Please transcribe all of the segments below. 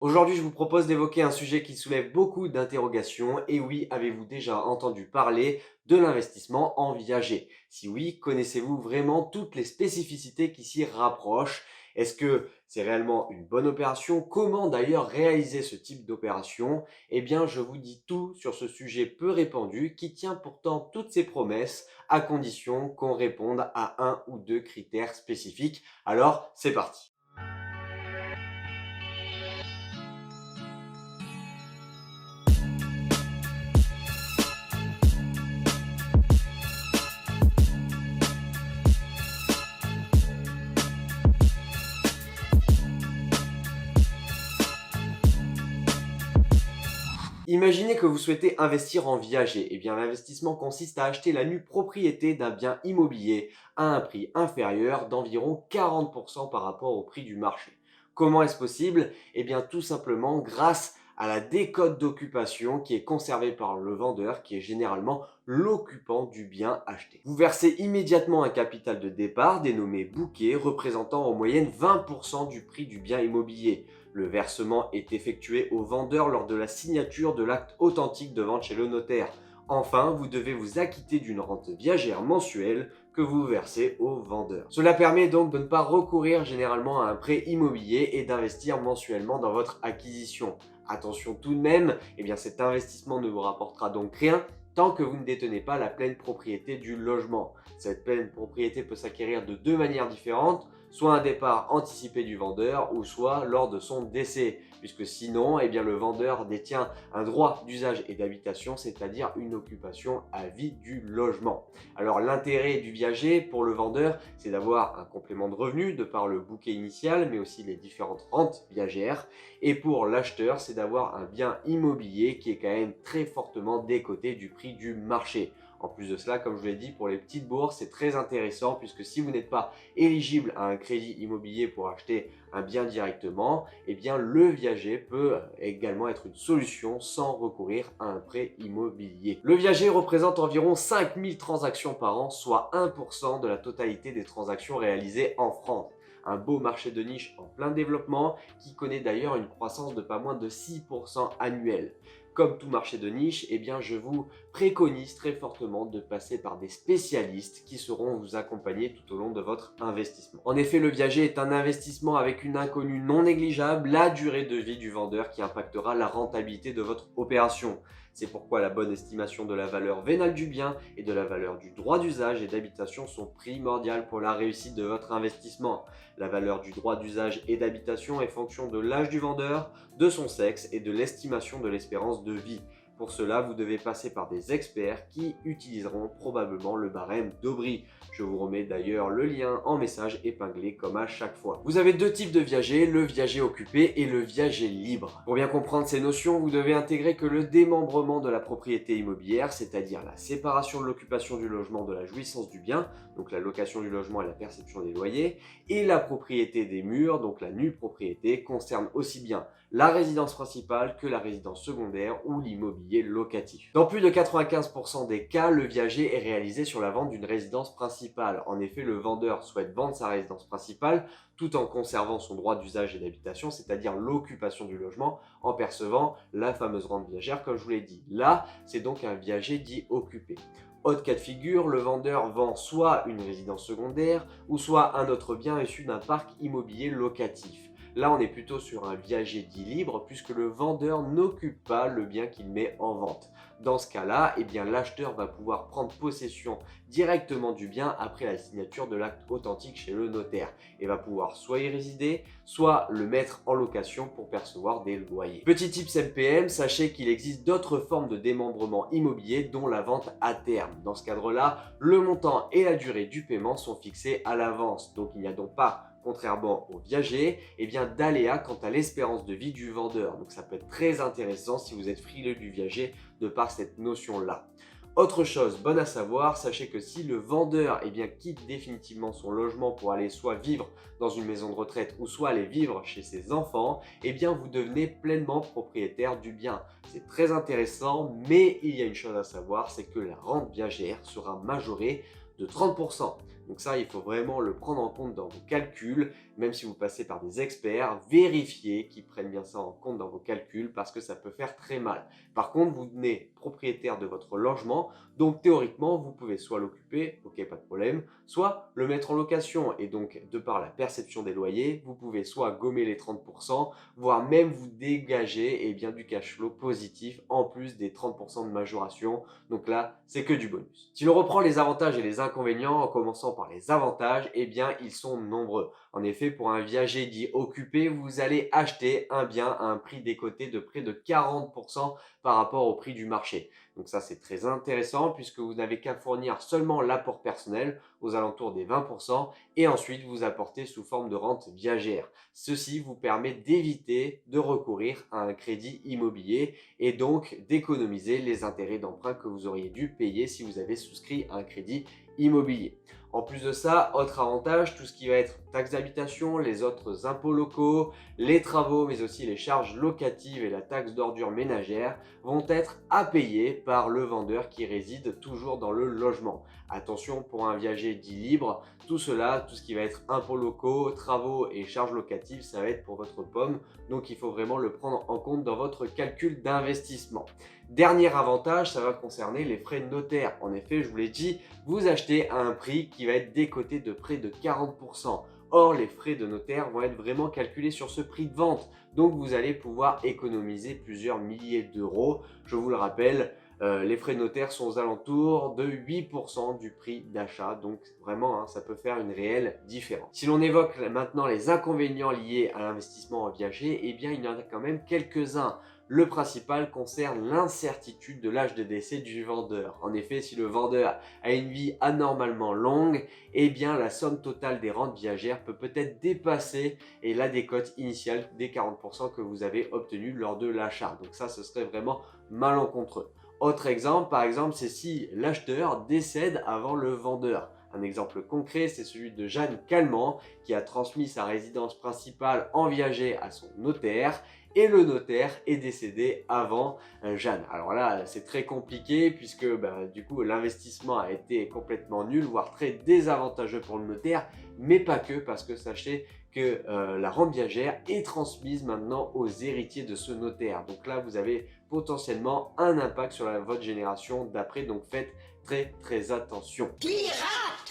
Aujourd'hui, je vous propose d'évoquer un sujet qui soulève beaucoup d'interrogations. Et oui, avez-vous déjà entendu parler de l'investissement en viager? Si oui, connaissez-vous vraiment toutes les spécificités qui s'y rapprochent? Est-ce que c'est réellement une bonne opération? Comment d'ailleurs réaliser ce type d'opération? Eh bien, je vous dis tout sur ce sujet peu répandu qui tient pourtant toutes ses promesses à condition qu'on réponde à un ou deux critères spécifiques. Alors, c'est parti. Imaginez que vous souhaitez investir en viager. Eh bien, l'investissement consiste à acheter la nue propriété d'un bien immobilier à un prix inférieur d'environ 40% par rapport au prix du marché. Comment est-ce possible? Eh bien, tout simplement grâce à la décote d'occupation qui est conservée par le vendeur, qui est généralement l'occupant du bien acheté. Vous versez immédiatement un capital de départ dénommé bouquet, représentant en moyenne 20% du prix du bien immobilier. Le versement est effectué au vendeur lors de la signature de l'acte authentique de vente chez le notaire. Enfin, vous devez vous acquitter d'une rente viagère mensuelle que vous versez au vendeur. Cela permet donc de ne pas recourir généralement à un prêt immobilier et d'investir mensuellement dans votre acquisition. Attention tout de même, eh bien cet investissement ne vous rapportera donc rien tant que vous ne détenez pas la pleine propriété du logement. Cette pleine propriété peut s'acquérir de deux manières différentes, soit un départ anticipé du vendeur ou soit lors de son décès, puisque sinon, eh bien, le vendeur détient un droit d'usage et d'habitation, c'est-à-dire une occupation à vie du logement. Alors l'intérêt du viager pour le vendeur, c'est d'avoir un complément de revenu de par le bouquet initial, mais aussi les différentes rentes viagères. Et pour l'acheteur, c'est d'avoir un bien immobilier qui est quand même très fortement décoté du prix du marché. En plus de cela, comme je vous l'ai dit, pour les petites bourses, c'est très intéressant puisque si vous n'êtes pas éligible à un crédit immobilier pour acheter un bien directement, eh bien le viager peut également être une solution sans recourir à un prêt immobilier. Le viager représente environ 5000 transactions par an, soit 1% de la totalité des transactions réalisées en France. Un beau marché de niche en plein développement qui connaît d'ailleurs une croissance de pas moins de 6% annuelle. Comme tout marché de niche, eh bien, je vous préconise très fortement de passer par des spécialistes qui sauront vous accompagner tout au long de votre investissement. En effet, le viager est un investissement avec une inconnue non négligeable, la durée de vie du vendeur qui impactera la rentabilité de votre opération. C'est pourquoi la bonne estimation de la valeur vénale du bien et de la valeur du droit d'usage et d'habitation sont primordiales pour la réussite de votre investissement. La valeur du droit d'usage et d'habitation est fonction de l'âge du vendeur, de son sexe et de l'estimation de l'espérance de vie. Pour cela, vous devez passer par des experts qui utiliseront probablement le barème d'Aubry. Je vous remets d'ailleurs le lien en message épinglé comme à chaque fois. Vous avez deux types de viagers, le viager occupé et le viager libre. Pour bien comprendre ces notions, vous devez intégrer que le démembrement de la propriété immobilière, c'est-à-dire la séparation de l'occupation du logement de la jouissance du bien, donc la location du logement et la perception des loyers, et la propriété des murs, donc la nue propriété, concerne aussi bien la résidence principale que la résidence secondaire ou l'immobilier locatif. Dans plus de 95% des cas, le viager est réalisé sur la vente d'une résidence principale. En effet, le vendeur souhaite vendre sa résidence principale tout en conservant son droit d'usage et d'habitation, c'est-à-dire l'occupation du logement, en percevant la fameuse rente viagère, comme je vous l'ai dit. Là, c'est donc un viager dit occupé. Autre cas de figure, le vendeur vend soit une résidence secondaire ou soit un autre bien issu d'un parc immobilier locatif. Là, on est plutôt sur un viager dit libre puisque le vendeur n'occupe pas le bien qu'il met en vente. Dans ce cas-là, eh bien, l'acheteur va pouvoir prendre possession directement du bien après la signature de l'acte authentique chez le notaire et va pouvoir soit y résider, soit le mettre en location pour percevoir des loyers. Petit tips MPM, sachez qu'il existe d'autres formes de démembrement immobilier dont la vente à terme. Dans ce cadre-là, le montant et la durée du paiement sont fixés à l'avance. Donc il n'y a donc pas, contrairement au viager, eh bien d'aléa quant à l'espérance de vie du vendeur. Donc ça peut être très intéressant si vous êtes frileux du viager de par cette notion-là. Autre chose bonne à savoir, sachez que si le vendeur quitte définitivement son logement pour aller soit vivre dans une maison de retraite ou soit aller vivre chez ses enfants, vous devenez pleinement propriétaire du bien. C'est très intéressant, mais il y a une chose à savoir, c'est que la rente viagère sera majorée de 30%. Donc ça, il faut vraiment le prendre en compte dans vos calculs, même si vous passez par des experts, vérifiez qu'ils prennent bien ça en compte dans vos calculs parce que ça peut faire très mal. Par contre, vous venez propriétaire de votre logement, donc théoriquement, vous pouvez soit l'occuper, ok, pas de problème, soit le mettre en location. Et donc, de par la perception des loyers, vous pouvez soit gommer les 30%, voire même vous dégager du cash flow positif en plus des 30% de majoration. Donc là, c'est que du bonus. Si l'on reprend les avantages et les inconvénients, en commençant par les avantages, ils sont nombreux. En effet, pour un viager dit occupé, vous allez acheter un bien à un prix décoté de près de 40% par rapport au prix du marché. Donc ça, c'est très intéressant puisque vous n'avez qu'à fournir seulement l'apport personnel aux alentours des 20% et ensuite vous apportez sous forme de rente viagère. Ceci vous permet d'éviter de recourir à un crédit immobilier et donc d'économiser les intérêts d'emprunt que vous auriez dû payer si vous avez souscrit à un crédit immobilier. En plus de ça, autre avantage, tout ce qui va être taxe d'habitation, les autres impôts locaux, les travaux, mais aussi les charges locatives et la taxe d'ordure ménagère vont être à payer par le vendeur qui réside toujours dans le logement. Attention, pour un viager dit libre, tout cela, tout ce qui va être impôts locaux, travaux et charges locatives, ça va être pour votre pomme. Donc, il faut vraiment le prendre en compte dans votre calcul d'investissement. Dernier avantage, ça va concerner les frais de notaire. En effet, je vous l'ai dit, vous achetez à un prix qui va être décoté de près de 40%. Or, les frais de notaire vont être vraiment calculés sur ce prix de vente. Donc, vous allez pouvoir économiser plusieurs milliers d'euros. Je vous le rappelle, les frais de notaire sont aux alentours de 8% du prix d'achat. Donc, vraiment, ça peut faire une réelle différence. Si l'on évoque maintenant les inconvénients liés à l'investissement en viager, il y en a quand même quelques-uns. Le principal concerne l'incertitude de l'âge de décès du vendeur. En effet, si le vendeur a une vie anormalement longue, la somme totale des rentes viagères peut-être dépasser la décote initiale des 40% que vous avez obtenu lors de l'achat. Donc ça, ce serait vraiment malencontreux. Autre exemple, par exemple, c'est si l'acheteur décède avant le vendeur. Un exemple concret, c'est celui de Jeanne Calment qui a transmis sa résidence principale en viager à son notaire et le notaire est décédé avant Jeanne. Alors là, c'est très compliqué puisque du coup, l'investissement a été complètement nul, voire très désavantageux pour le notaire, mais pas que, parce que sachez que la rente viagère est transmise maintenant aux héritiers de ce notaire. Donc là, vous avez potentiellement un impact sur votre génération d'après, donc faites très attention.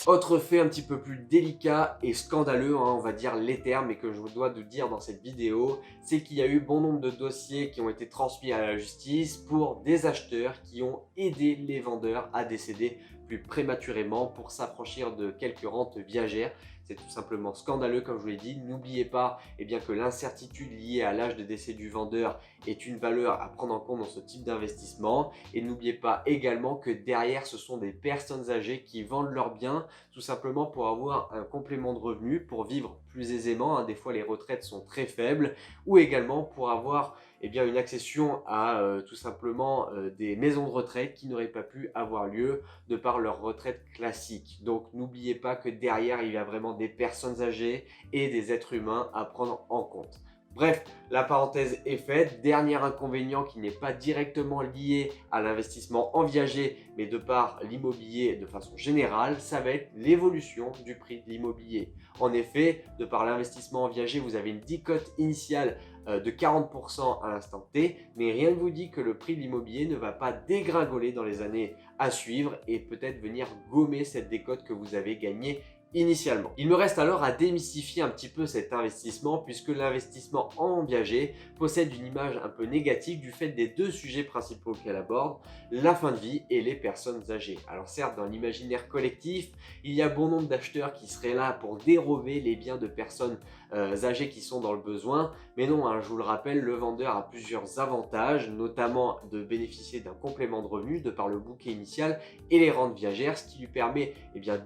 Autre fait un petit peu plus délicat et scandaleux, on va dire les termes, et que je vous dois de dire dans cette vidéo, c'est qu'il y a eu bon nombre de dossiers qui ont été transmis à la justice pour des acheteurs qui ont aidé les vendeurs à décéder plus prématurément pour s'affranchir de quelques rentes viagères. C'est tout simplement scandaleux, comme je vous l'ai dit. N'oubliez pas que l'incertitude liée à l'âge de décès du vendeur est une valeur à prendre en compte dans ce type d'investissement. Et n'oubliez pas également que derrière, ce sont des personnes âgées qui vendent leurs biens tout simplement pour avoir un complément de revenu, pour vivre plus aisément. Des fois, les retraites sont très faibles, ou également pour avoir une accession à tout simplement des maisons de retraite qui n'auraient pas pu avoir lieu de par leur retraite classique. Donc n'oubliez pas que derrière, il y a vraiment des personnes âgées et des êtres humains à prendre en compte. Bref, la parenthèse est faite. Dernier inconvénient qui n'est pas directement lié à l'investissement en viager, mais de par l'immobilier de façon générale, ça va être l'évolution du prix de l'immobilier. En effet, de par l'investissement en viager, vous avez une décote initiale de 40% à l'instant T, mais rien ne vous dit que le prix de l'immobilier ne va pas dégringoler dans les années à suivre et peut-être venir gommer cette décote que vous avez gagnée initialement. Il me reste alors à démystifier un petit peu cet investissement puisque l'investissement en viager possède une image un peu négative du fait des deux sujets principaux qu'elle aborde, la fin de vie et les personnes âgées. Alors certes, dans l'imaginaire collectif, il y a bon nombre d'acheteurs qui seraient là pour dérober les biens de personnes âgées qui sont dans le besoin, mais non, je vous le rappelle, le vendeur a plusieurs avantages, notamment de bénéficier d'un complément de revenu de par le bouquet initial et les rentes viagères, ce qui lui permet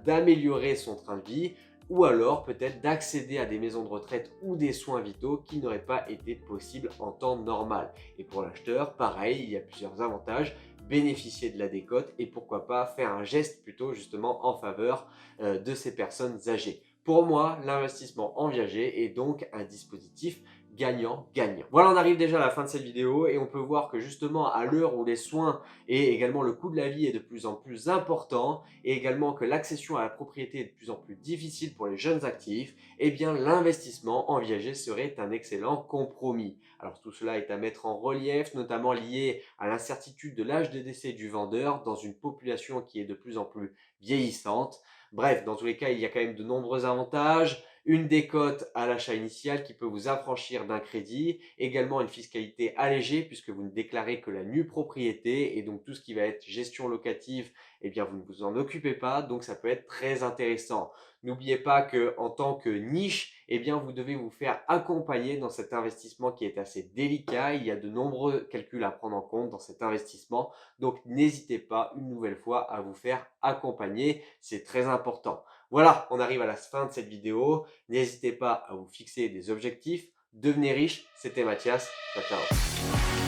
d'améliorer son train de vie ou alors peut-être d'accéder à des maisons de retraite ou des soins vitaux qui n'auraient pas été possibles en temps normal. Et pour l'acheteur, pareil, il y a plusieurs avantages, bénéficier de la décote et pourquoi pas faire un geste plutôt justement en faveur de ces personnes âgées. Pour moi, l'investissement en viager est donc un dispositif gagnant-gagnant. Voilà, on arrive déjà à la fin de cette vidéo et on peut voir que justement à l'heure où les soins et également le coût de la vie est de plus en plus important et également que l'accession à la propriété est de plus en plus difficile pour les jeunes actifs, eh bien l'investissement en viager serait un excellent compromis. Alors tout cela est à mettre en relief, notamment lié à l'incertitude de l'âge de décès du vendeur dans une population qui est de plus en plus vieillissante. Bref, dans tous les cas, il y a quand même de nombreux avantages. Une décote à l'achat initial qui peut vous affranchir d'un crédit, également une fiscalité allégée puisque vous ne déclarez que la nue propriété et donc tout ce qui va être gestion locative, eh bien vous ne vous en occupez pas, donc ça peut être très intéressant. N'oubliez pas que en tant que niche, eh bien vous devez vous faire accompagner dans cet investissement qui est assez délicat. Il y a de nombreux calculs à prendre en compte dans cet investissement, donc n'hésitez pas une nouvelle fois à vous faire accompagner, c'est très important. Voilà, on arrive à la fin de cette vidéo. N'hésitez pas à vous fixer des objectifs. Devenez riche, c'était Mathias. Ciao, ciao.